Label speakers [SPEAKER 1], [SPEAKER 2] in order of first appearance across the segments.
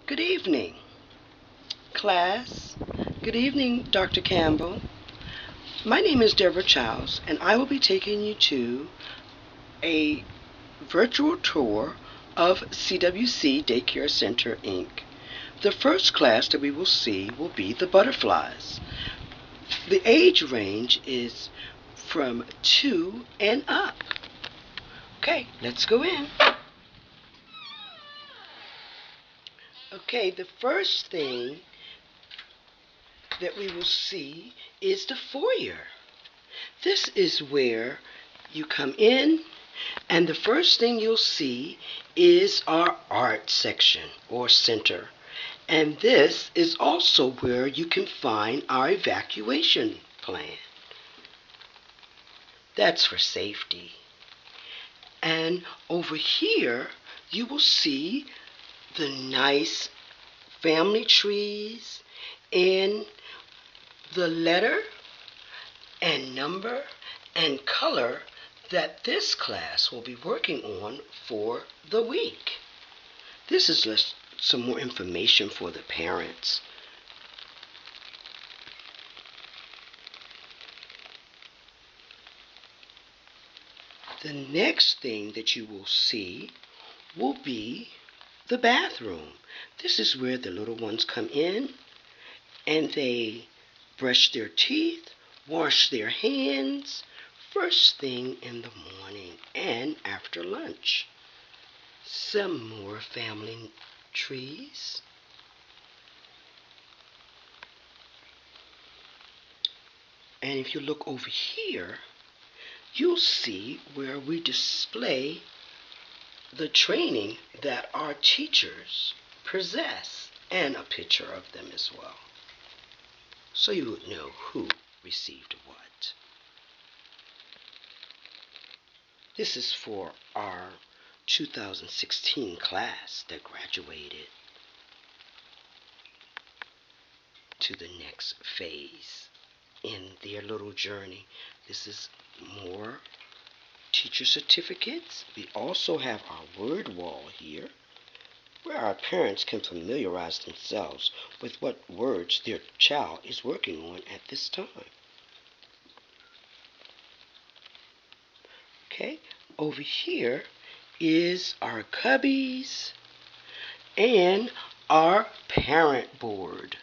[SPEAKER 1] Good evening, class. Good evening, Dr. Campbell. My name is Deborah Childs, and I will be taking you to a virtual tour of CWC Daycare Center, Inc. The first class that we will see will be the butterflies. The age range is from 2 and up. Okay, let's go in. Okay, the first thing that we will see is the foyer. This is where you come in, and the first thing you'll see is our art section or center. And this is also where you can find our evacuation plan. That's for safety. And over here, you will see the nice family trees and the letter and number and color that this class will be working on for the week. This is just some more information for the parents. The next thing that you will see will be the bathroom. This is where the little ones come in and they brush their teeth, wash their hands, first thing in the morning and after lunch. Some more family trees. And if you look over here, you'll see where we display the training that our teachers possess and a picture of them as well. So you would know who received what. This is for our 2016 class that graduated to the next phase in their little journey. This is more teacher certificates. We also have our word wall here, where our parents can familiarize themselves with what words their child is working on at this time. Okay, over here is our cubbies and our parent board.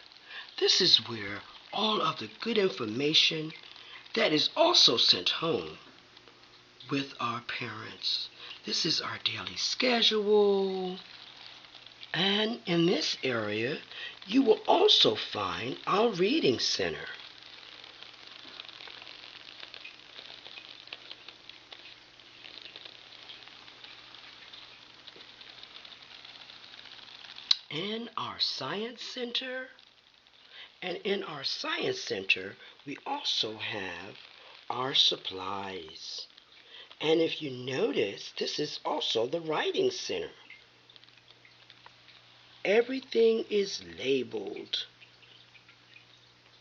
[SPEAKER 1] This is where all of the good information that is also sent home with our parents. This is our daily schedule. And in this area, you will also find our reading center. And our science center. And in our science center, we also have our supplies. And if you notice, this is also the writing center. Everything is labeled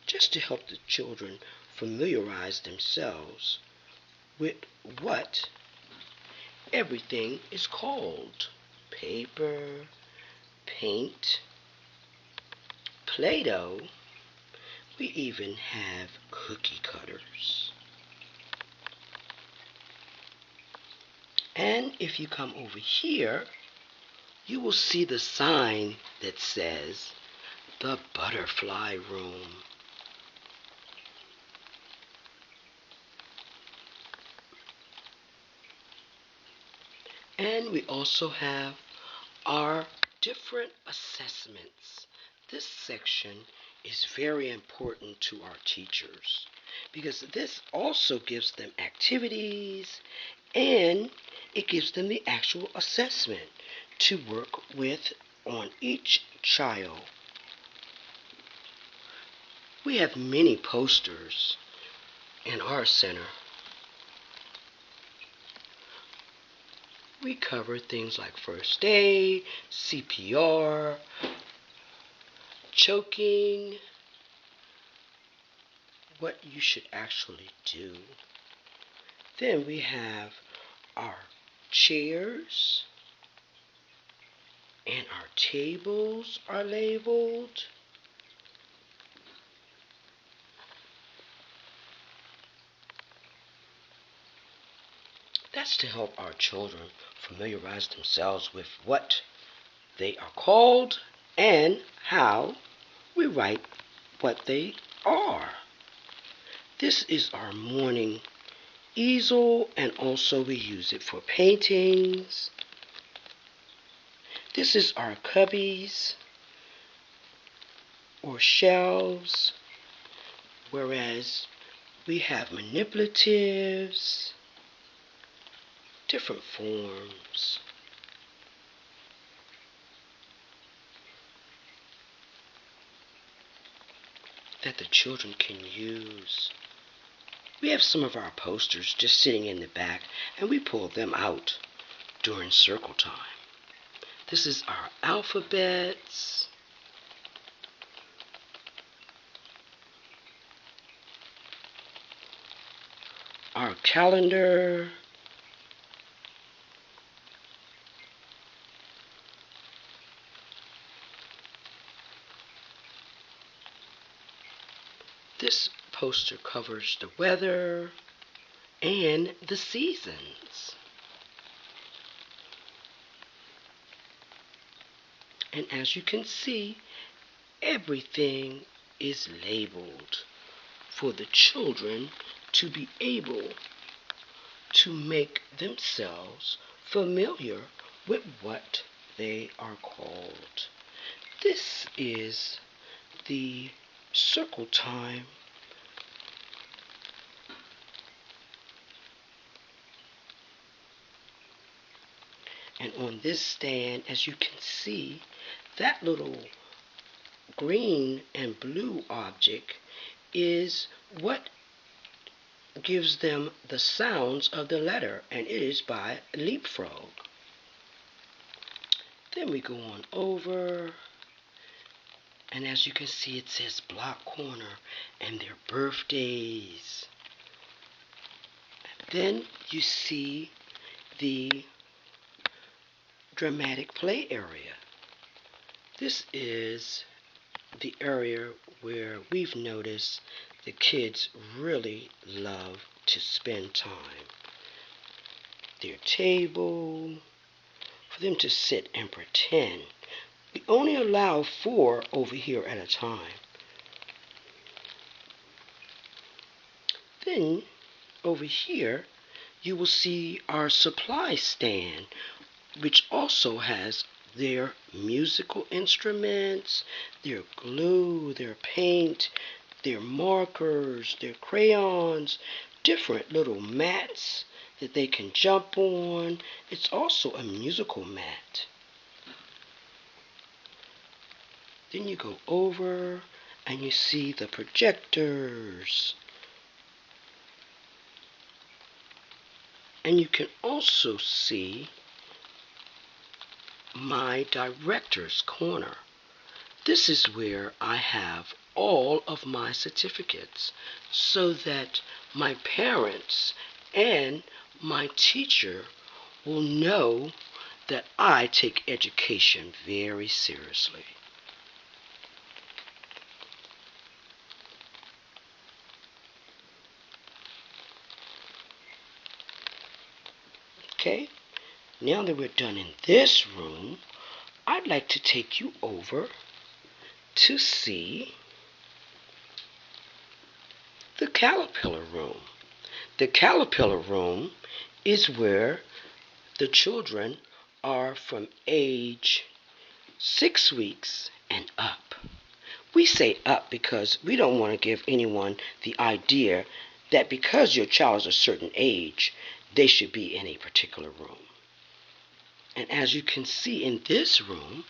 [SPEAKER 1] just to help the children familiarize themselves with what everything is called. Paper, paint, Play-Doh. We even have cookie cutters. And if you come over here, you will see the sign that says the butterfly room. And we also have our different assessments. This section is very important to our teachers because this also gives them activities and it gives them the actual assessment to work with on each child. We have many posters in our center. We cover things like first aid, CPR, choking, what you should actually do. Then we have our chairs, And our tables are labeled. That's to help our children familiarize themselves with what they are called and how we write what they are. This is our morning easel, and also we use it for paintings. This is our cubbies or shelves, whereas we have manipulatives, different forms. That the children can use. We have some of our posters just sitting in the back, and we pull them out during circle time. This is our alphabets. Our calendar. This poster covers the weather and the seasons. And as you can see, everything is labeled for the children to be able to make themselves familiar with what they are called. This is the circle time. And on this stand, as you can see, that little green and blue object is what gives them the sounds of the letter, and it is by leapfrog. Then we go on over, and as you can see, it says block corner and their birthdays. Then you see the dramatic play area. This is the area where we've noticed the kids really love to spend time. Their table, for them to sit and pretend. We only allow 4 over here at a time. Then over here you will see our supply stand, which also has their musical instruments, their glue, their paint, their markers, their crayons, different little mats that they can jump on. It's also a musical mat. Then you go over and you see the projectors. And you can also see my director's corner. This is where I have all of my certificates so that my parents and my teacher will know that I take education very seriously. Okay, now that we're done in this room, I'd like to take you over to see the caterpillar room. The caterpillar room is where the children are from age 6 weeks and up. We say up because we don't want to give anyone the idea that because your child is a certain age, they should be in a particular room. And as you can see in this room,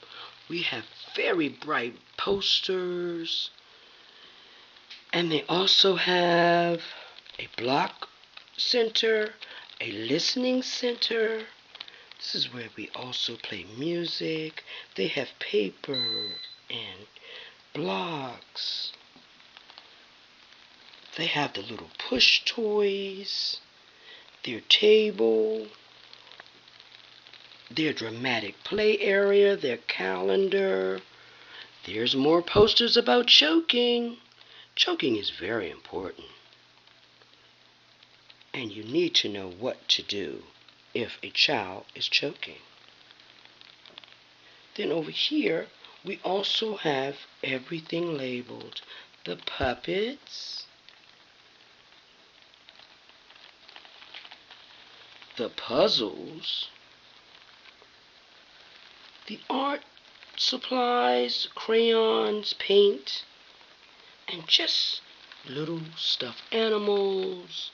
[SPEAKER 1] we have very bright posters, and they also have a block center, a listening center. This is where we also play music. They have paper and blocks. They have the little push toys, their table. their dramatic play area, their calendar. There's more posters about choking. Choking is very important, and you need to know what to do if a child is choking. Then over here, we also have everything labeled. The puppets, the puzzles, the art supplies, crayons, paint, and just little stuffed animals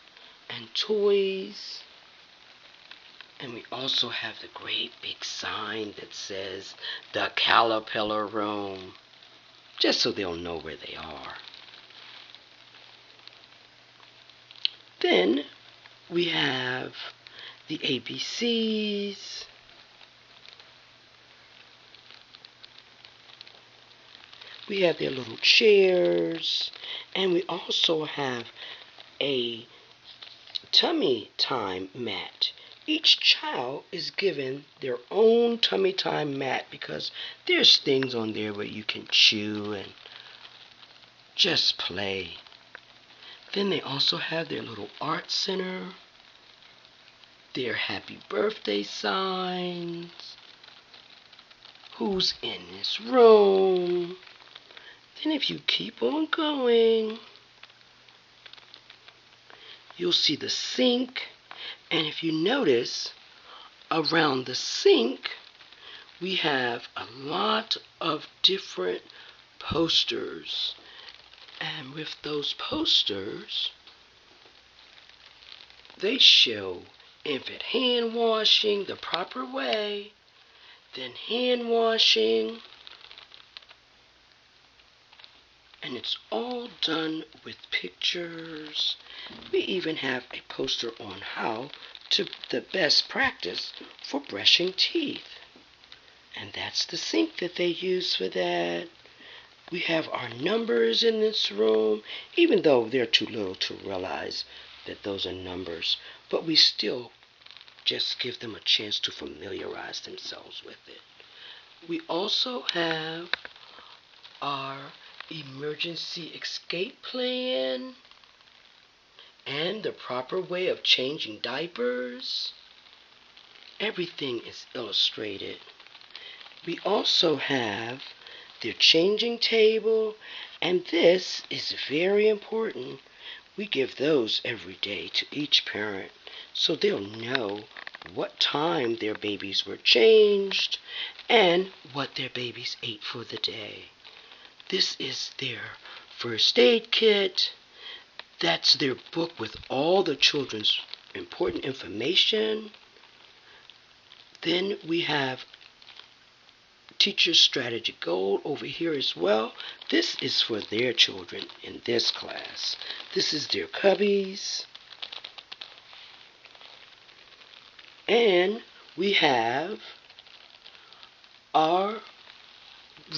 [SPEAKER 1] and toys. And we also have the great big sign that says the Caterpillar Room, just so they'll know where they are. Then we have the ABCs, we have their little chairs, and we also have a tummy time mat. Each child is given their own tummy time mat because there's things on there where you can chew and just play. Then they also have their little art center, their happy birthday signs, who's in this room. Then if you keep on going, you'll see the sink. And if you notice, around the sink, we have a lot of different posters. And with those posters, they show infant hand washing the proper way, then hand washing, and it's all done with pictures. We even have a poster on how to the best practice for brushing teeth. And that's the sink that they use for that. We have our numbers in this room, even though they're too little to realize that those are numbers. But we still just give them a chance to familiarize themselves with it. We also have our emergency escape plan and the proper way of changing diapers. Everything is illustrated. We also have their changing table, and this is very important. We give those every day to each parent so they'll know what time their babies were changed and what their babies ate for the day. This is their first aid kit. That's their book with all the children's important information. Then we have Teacher's Strategy Goal over here as well. This is for their children in this class. This is their cubbies. And we have our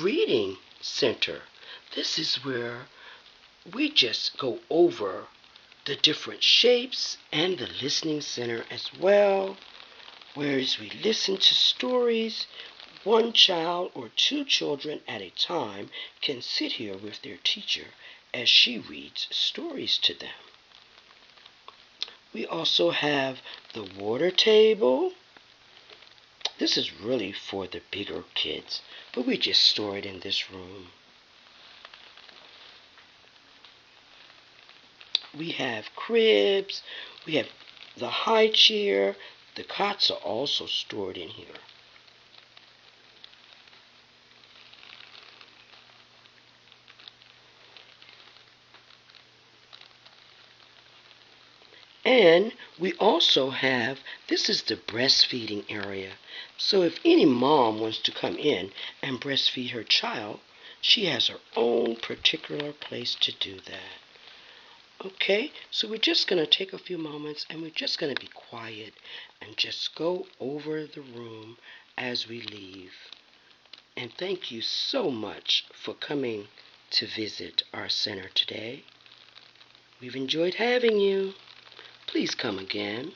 [SPEAKER 1] reading center. This is where we just go over the different shapes and the listening center as well. Whereas we listen to stories, one child or two children at a time can sit here with their teacher as she reads stories to them. We also have the water table. This is really for the bigger kids, but we just store it in this room. We have cribs. We have the high chair. The cots are also stored in here. And we also have, this is the breastfeeding area. So if any mom wants to come in and breastfeed her child, she has her own particular place to do that. Okay, so we're just going to take a few moments and we're just going to be quiet and just go over the room as we leave. And thank you so much for coming to visit our center today. We've enjoyed having you. Please come again.